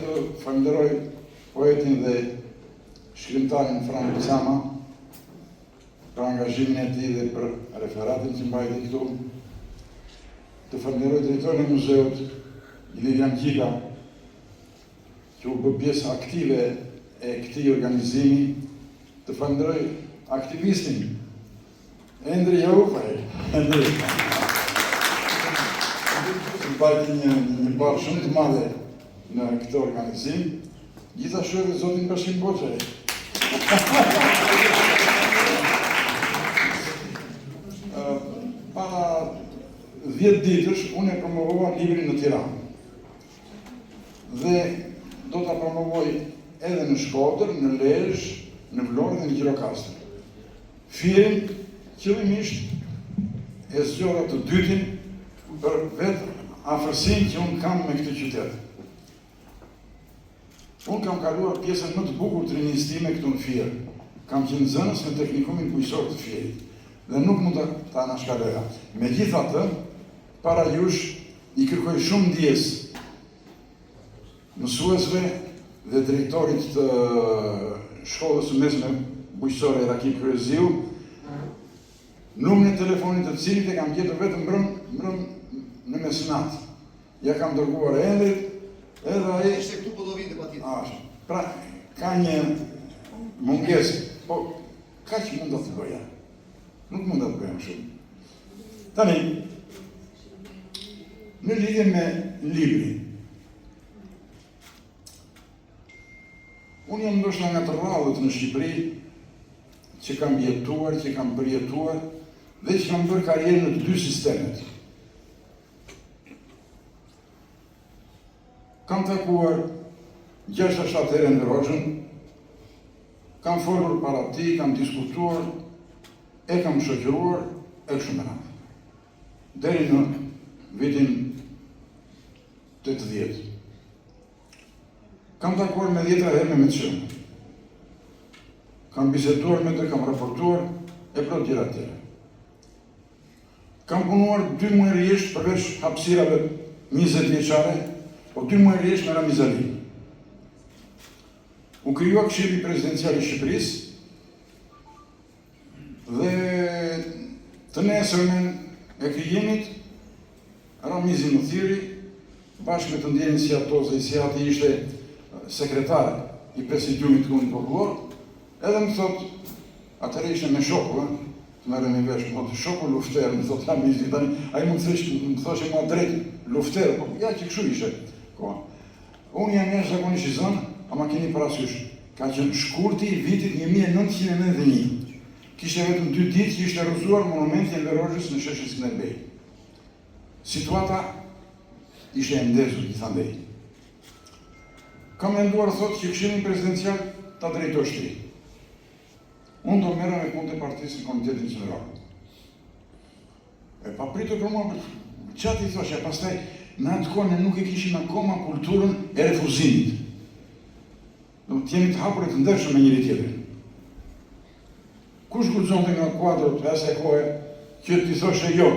të falenderoj poetin dhe shkrimtarin Frank Pisama për angazhimin e tij dhe për referatin që mbajti këtu. Të falenderoj drejtorin e muzeut, Lilian Gjika, që u bë pjesë aktive e këtij organizimi. Të falenderoj aktivistin Endri Jaufaj, që mbajti një barë shumë të madhe në këtë organizim, gjithashtu edhe zotin Bashim Boçaj. Para 10 ditësh, unë e promovova librin në Tiranë. Dhe do ta promovoj edhe në Shkodër, në Lezhë, në Vlorë dhe në Gjirokastër. Firin, qëllimisht, e zgjora të dytin për vetë afërsinë që unë kam me këtë qytet. Unë kam kaluar pjesën më të bukur të rinjës time këtu në Fier. Kam qenë zënës në teknikumin bujqësor të Fierit dhe nuk mund ta anashkaloja. Megjithatë, para jush i kërkoj shumë ndjes mësuesve dhe drejtorit të shkollës së mesme bujqësore Rakip Kryeziu, numrin e telefonit të cilit e kam gjetur vetëm mbrëm në mesnat. Ja kam dërguar Endrit, edhe ai ishte këtu po do vinte patjetër. Pra, ka një mungesë, po kaq mund ta bëja. Nuk mund ta bëjmë shumë. Tani, në lidhje me librin, unë jam ndoshta nga të rrallët në Shqipëri që kam jetuar, që kam përjetuar dhe që kam bërë karrierë në të dy sistemet. Kam takuar 6-7 herë në Roxhën, kam folur para tij, kam diskutuar, e kam shoqëruar e kështu me radhë. Deri në vitin 80. Kam takuar me 10 herë me Meçën. Kam biseduar me të, kam raportuar e plot gjëra tjera. Kam punuar 2 muaj rresht përveç hapësirave 20 vjeçare, po 2 muaj rresht me Ramizali. U krijua Këshilli Prezidencial i Shqipërisë dhe të nesërmen e krijimit Ramizi më thiri, bashkë me të ndjerin si Atoze, si ati ishte sekretar i presidiumit Komunit Popullor, edhe më thot, atëre ishte me shoku, të merrem i vesh, më thot, shoku lufter, më thot Ramizi, tani, ai më thoshe mua drejt lufter, po ja që kështu ishte. Unë jam njerëz zakonisht i zënë, ama keni parasysh, ka qenë shkurti i vitit 1991. Kishte vetëm 2 ditë që ishte rrëzuar monumenti i Roxhës në sheshin Skënderbej. Situata ishte e ndezur, gjithandej. Kam menduar thotë që Këshillin Prezidencial ta drejtosh ti. Unë do merrem me punët e partisë në Komitetin Qendror. E papritur për mua, çati thoshte, pastaj në atë kohë ne nuk e kishim akoma kulturën e refuzimit. Do të jemi të hapur e të ndershëm me njëri tjetrin. Kush guxonte nga kuadrot e asaj kohe që ti thoshe jo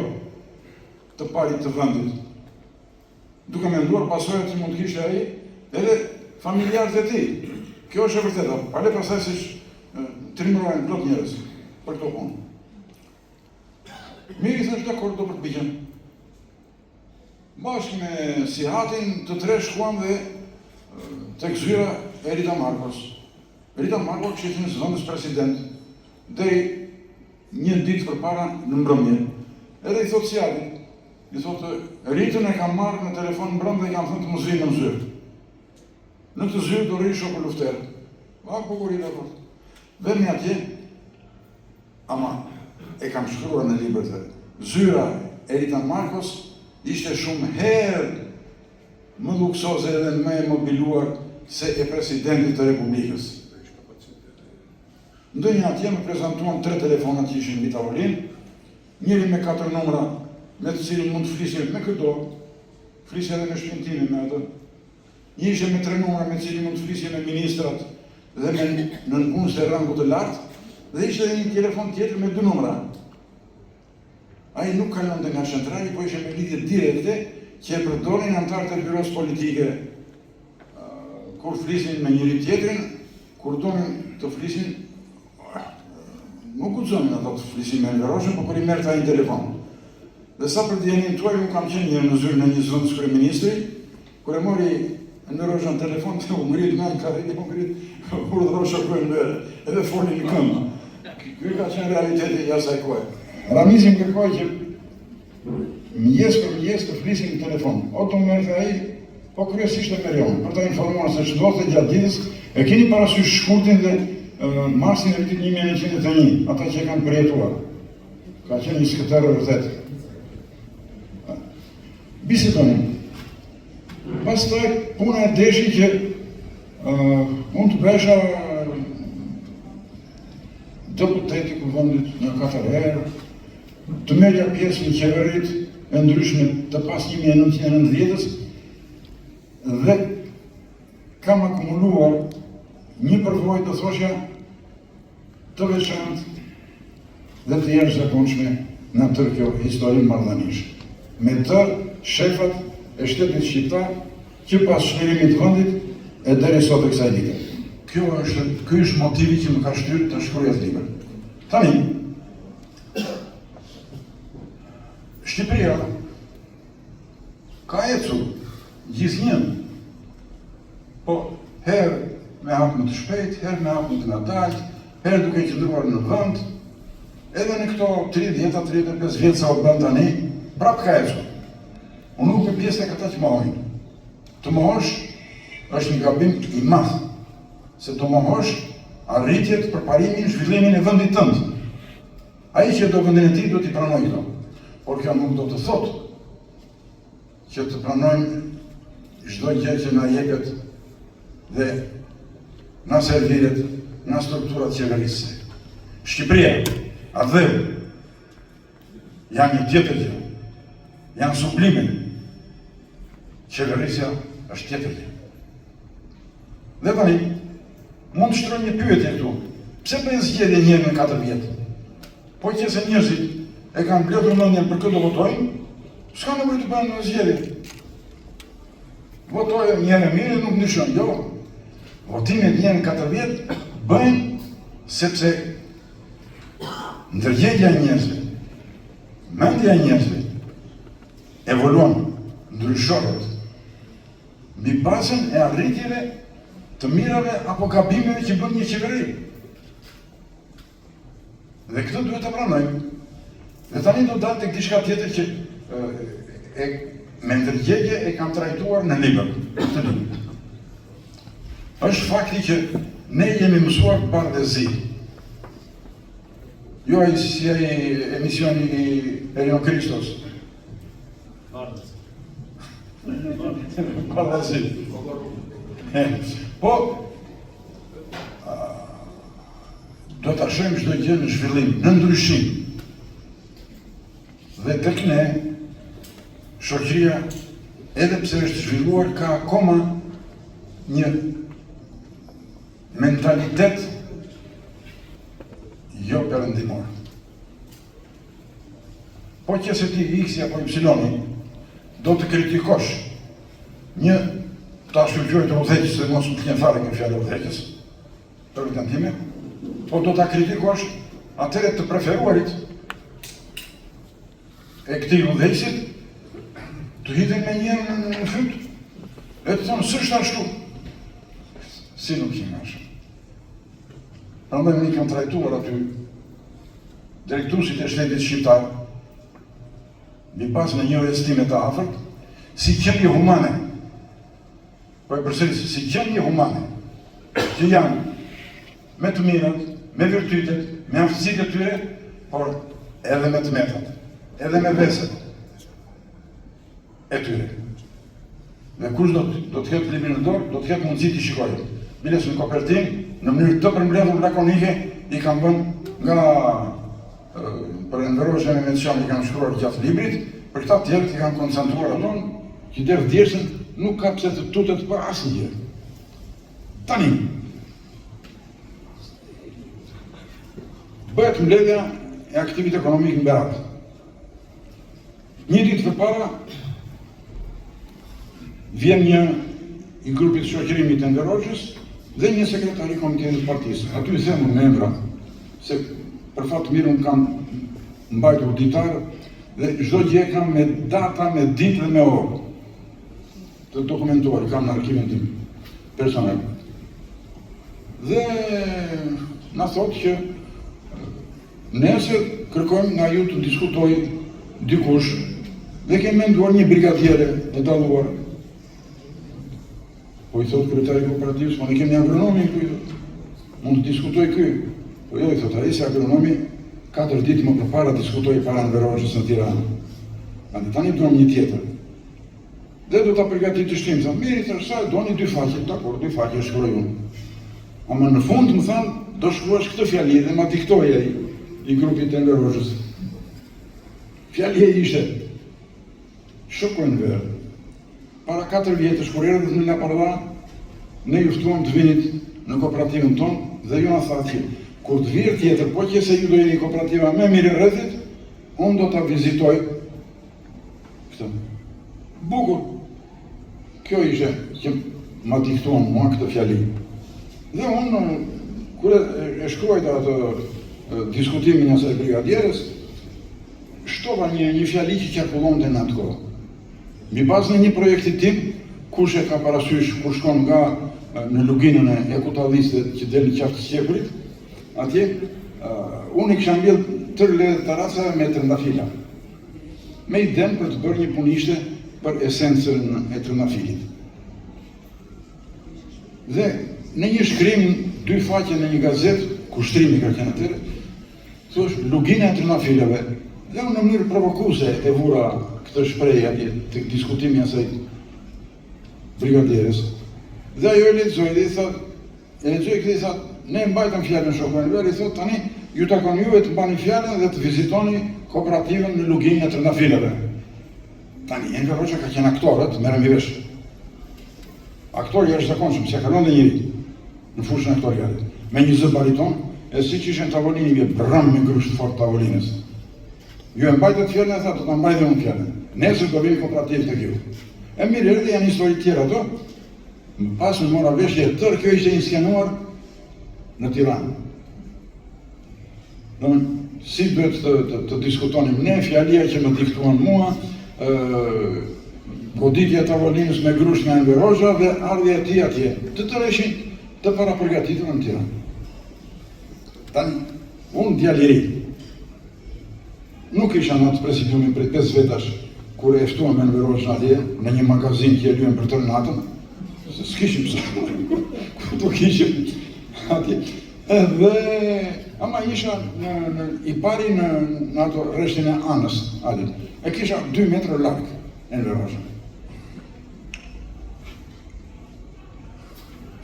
të parit të vendit, duke menduar pasojat që mund të kishte ai edhe familjarët e tij. Kjo është e vërtetë. Pale pasaj se trimërohen plot njerëz për këto punë. Miri thash dakord, do përpiqem. Bashkë me Sihatin, të tre shkuam dhe tek zyra e Rita Markos. Rita Markos që ishte zëvendës president deri një ditë përpara në mbrëmje. Edhe i thot Sihatin, i thot, Ritën e kam marrë në telefon mbrëmje dhe i kam thënë të mos vinë në zyrë. Në këtë zyrë do rri shoku lufter. Po kur Rita thot. Vemi atje, ama e kam shkruar në libër të zyra e Rita Markos ishte shumë herë më luksoze dhe më e mobiluar se e presidentit të Republikës. Ndonjë atje më prezantuan 3 telefonat që ishin mbi tavolinë, njëri me 4 numra, me të cilin mund të flisim me këto, flisje edhe me shpintimin me atë. Një ishte me 3 numra me të cilin mund të flisje me ministrat dhe me nënpunësit e rangut të lartë, dhe ishte edhe një telefon tjetër me 2 numra. Ai nuk kalonte nga centrali, po ishte me lidhje direkte që e përdorin anëtarët e byros politike kur flisin me njëri tjetrin, kur donin të flisin, nuk guxonin ato të flisin me Enveroshën, por kur i merrta një telefon. Dhe sa për dijenin tuaj, unë kam qenë një në zyrë në një zonë kryeministri, kur e mori Enveroshën në telefon, u ngrit me në karrike, u ngrit urdhëroi shoferin edhe foli në këmbë. Ky ka qenë realiteti i asaj kohe. Ramizi më kërkoi që mëngjes për mëngjes të flisim në telefon. O të merrte ai, po kryesisht e Merion, për ta informuar se ç'ndodhte gjatë ditës, e keni parasysh shkurtin dhe marsin e vitit 1901, ata që e kanë përjetuar. Ka qenë një skëterë vërtet. Bisedonin. Pastaj puna e deshi që unë të besha deputeti kuvendit në 4 herë, të merrja pjesë në qeverit e ndryshme të pas 1990-s dhe kam akumuluar një përvojë të thoshja të veçantë dhe të jashtëzakonshme në tërë kjo histori marrëdhënish. Me të shefat e shtetit shqiptar që pas shkrimit të vendit e deri sot e kësaj dite. Ky është motivi që më ka shtyrë të shkruaj atë libër. Tani, Shqipëria ka ecur gjithnjë, po herë me hap më të shpejt, herë me hap më të ngadalt, herë duke qëndruar në vend, edhe në këto 30-35 vjet sa u bën tani, prap ka ecur. Unë nuk e pjesë e këta që mohojnë. Të mohosh është një gabim i madh, se të mohosh arritjet, përparimin, zhvillimin e vendit tënd. Ai që do vendin e tij do t'i pranojë këto. Por kjo nuk do të thotë që të pranojmë çdo gjë që na jepet dhe na serviret nga strukturat qeverisë. Shqipëria, atë janë një tjetër gjë. Janë sublime. Qeverisja është tjetër gjë. Dhe tani, mund të shtroj një pyetje këtu. Pse bëjnë zgjedhje njëherë në 4 vjet? Po që se njerëzit e kanë mbledhur mendjen për këtë do votojnë, s'ka nevojë të bëjnë zgjedhje. Votojnë njëherë mirë, nuk ndryshon, jo. Votimet njëherë në 4 vjet bëjnë sepse ndërgjegja e njerëzve, mendja e njerëzve evoluon, ndryshohet mbi bazën e arritjeve të mirave apo gabimeve që bën një qeveri. Dhe këtë duhet të pranojmë. Dhe tani do dalë tek diçka tjetër që me ndërgjegje e kam trajtuar në libër. Është fakti që ne jemi mësuar bardhëzi. Jo ai si ai emisioni i Erion Kristos. Bardhëzi. Po, do të shohim çdo gjë në zhvillim, në ndryshim. Dhe tek ne, shoqëria, edhe pse është zhvilluar, ka akoma një mentalitet jo perëndimor. Po që se ti X apo Y do të kritikosh një ta shkëlqyoj të udhëheqës, se mos më t'njen fare kjo fjallë udhëheqës, për vitën time, po do ta kritikosh atëre të preferuarit e këtij udhëheqësit, të hidhen me njën në fyt, e të thonë, s'është ashtu. Si nuk qenë ashtu. Prandaj ne kam trajtuar aty drejtuesit e shtetit shqiptar, mbi bazën e një estime të afërt, si qenie humane. Po e përsëris, si qenie humane, që janë me të mirët, me virtytet, me aftësitë e tyre, por edhe me të metat, edhe me veset e tyre. Dhe kush do të ketë librin në dorë, do të ketë mundësi të shikojë. Biles në kopertin, në mënyrë të përmbledhur lakonike, i kam bën nga për Enveroshën e Meçan i kanë shkruar gjatë librit, për këta tjerët i kanë koncentruar aton, që deri djersën nuk ka pse të tutet për asnjë. Tani, bëhet mbledhja e aktivit ekonomik në Berat. Një ditë përpara vjen një i grupit shoqërimit të Enver dhe një sekretar i komitetit të partisë. Aty i them me emra, se për fat të mirë unë kam mbajtur ditar dhe çdo gjë kam me data, me ditë dhe me orë. Të dokumentuar, kam në arkivin tim personal. Dhe na thotë që nesër kërkojmë nga ju të diskutoj dikush dhe kemi menduar një brigadiere e dalluar. Po i thotë kryetari i kooperativës, po ne kemi agronomin këtu. Mund të diskutoj ky. Po jo, i thotë ai se agronomi 4 ditë më përpara diskutoi para Enver Hoxhës në Tiranë. Tani duam një tjetër. Dhe do ta përgatit të shtim, thonë, mirë, thash sa doni 2 faqe, dakor, 2 faqe shkruaj unë. Ama në fund më thanë, do shkruash këtë fjali dhe ma diktoi ai i grupit të Enver Hoxhës. Fjalia ishte, shoko Enver, para 4 vjetësh kur erdhët në Lapardha, ne ju ftuam të vinit në kooperativën tonë dhe ju na tha që kur të virë tjetër, po që se ju do jeni kooperativa me mirë rrethit, unë do ta vizitoj. Këtë. Bukur. Kjo ishte që ma diktuan mua këtë fjali. Dhe unë, kur e shkruajta atë diskutimin e asaj brigadieres, shtova një fjali që qarkullonte në atë kohë. Mbi bazën e një projekti tim, kush e ka parasysh kur shkon nga në luginën e Ekutallistit që del në qaftë Qekurit, atje, unë i kisha mbjell tërë ledhë terasave me trëndafila. Me iden për të bërë një punishte për esencën e trëndafilit. Dhe në një shkrim, 2 faqe në një gazet, kushtrimi ka qenë atëre, thosh lugina e trëndafilave. Dhe unë në mënyrë provokuse e vura këtë shprehje atje të diskutimi asaj brigadieres. Dhe ajo e lexoi dhe i thotë, ne mbajtëm fjalën shoku Enver, i thotë tani ju takon juve të mbani fjalën dhe të vizitoni kooperativën në luginën e trëndafilave. Tani Enver Hoxha ka qenë aktorët, merrem i vesh. Aktori i jashtëzakonshëm, se kalon dhe njëri në fushën e aktorialit, me një zë bariton, e siç ishte në tavolinë i bërram me grusht fort tavolinës. Ju e mbajtët fjalën e tha, do ta mbaj dhe unë fjalën. Nesër do vim kooperativë tek ju. E mirë, erdhi janë histori tjera ato. Pas më mora veshje tërë, kjo ishte inskenuar në Tiranë. Si duhet të diskutonim ne, fjalia që më diktuan mua, goditja e tavolinës me grusht nga Enver Hoxha dhe ardhja e tij atje. Të tërë ishin të parapërgatitur në Tiranë. Tani, unë djalë i ri. Nuk isha në atë presidiumin për 5 vetash, kur e ftuam Enver Hoxhën atje, në një magazin që e luajm për tërë natën, se s'kishim pse, ku do kishim atje. Ama isha i pari në ato rreshtin e anës, atje. E kisha 2 metra larg Enver Hoxhën.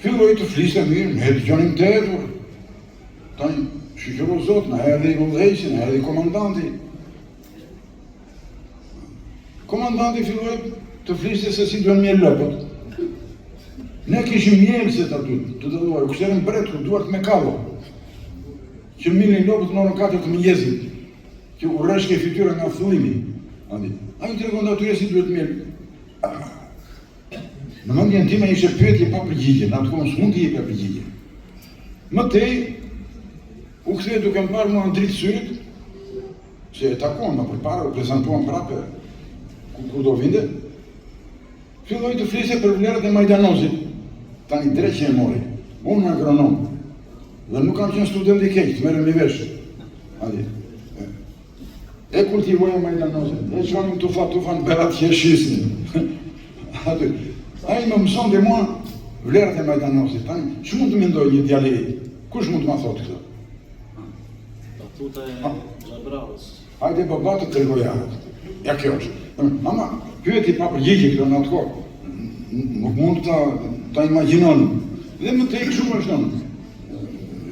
Filloi të fliste mirë, ne dëgjonim të etur. Tani, shqyqëro Zot, na erdhi udhëheqësi, na erdhi komandanti. Komandanti filloi të fliste se si duhen mirë lopët. Ne kishim mjelësit aty, të dëlluar, kushterën bret, ku duart me kallo. Që milin lopët në orën 4 të mëngjesit, që u rreshke fytyra nga fillimi. A i tregon dhe atyre si duhet mirë. Në mendjen time ishte pyetje pa përgjigje, në atë kohë s'mund t'i jepja përgjigje. Mëtej, u kthye duke më parë mua në dritë syrit, se e takuam më përpara, u prezentuam prape ku do vinde, filloi të fliste për vlerat e Majdanozit. Tani dreqe e mori, unë agronom, dhe nuk kam qenë student i keq, të merrem i vesh. E kultivoja Majdanozit, e qonim tufa në berat që e shisnin. Ai më mëson dhe mua vlerat e Majdanozit. Tani, që mund të mendoj një djalë i ri? Kush mund të ma thotë këtë? Batuta e Xhabravës. Hajde baba të tregojarët. Ja kjo është. Ama, pyeti pa përgjigje këto në atë kohë. Nuk mund ta imagjinon. Dhe më tej kështu vazhdon.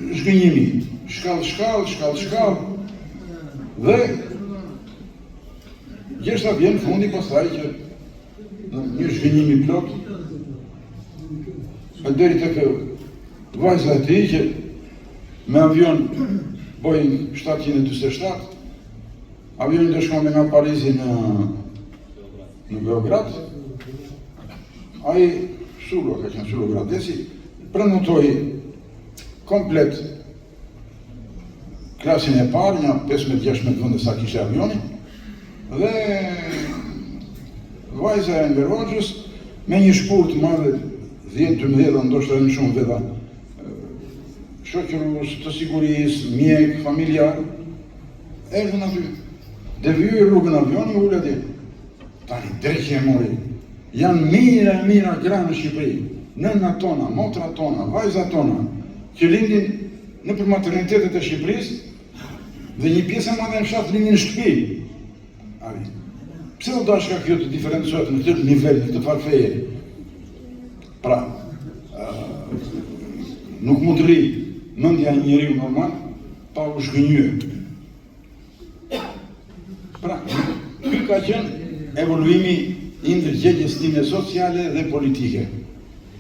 Zhgënjimi. Shkall. Dhe gjeshta vjen fundi pastaj që një zhgënjimi plot. E deri tek vajza e tij që me avion Boeing 747, avioni do shkonte nga Parizi në Beograd. Ai Sullo, ka qenë Sullo Gradesi, prenotoi komplet klasin e parë, një 15-16 vende sa kishte avioni, dhe vajza e Enver Hoxhës me një shkurt të madhe 10-12, ndoshta më shumë veta, shoqërus, të sigurisë, mjek, familjar, erdhën aty. Devijoi rrugën avioni, ul atje. Tani dreqi e mori. Janë mira gra në Shqipëri. Nëna tona, motra tona, vajza tona, që lindin në për maternitetet e Shqipërisë, dhe një pjesë e madhe në fshat lindin në shtëpi. Pse u dashka kjo të diferencohet në këtë nivel, në këtë farfeje? Pra, nuk mund të rri mendja një njeriu normal pa u zhgënjyer. Pra, ky ka qenë evoluimi i ndërgjegjjes time sociale dhe politike.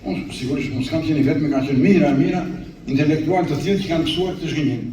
Unë sigurisht s'kam qenë vetëm, kanë qenë mira, intelektual të tjerë që kanë mësuar këtë zhgënjim.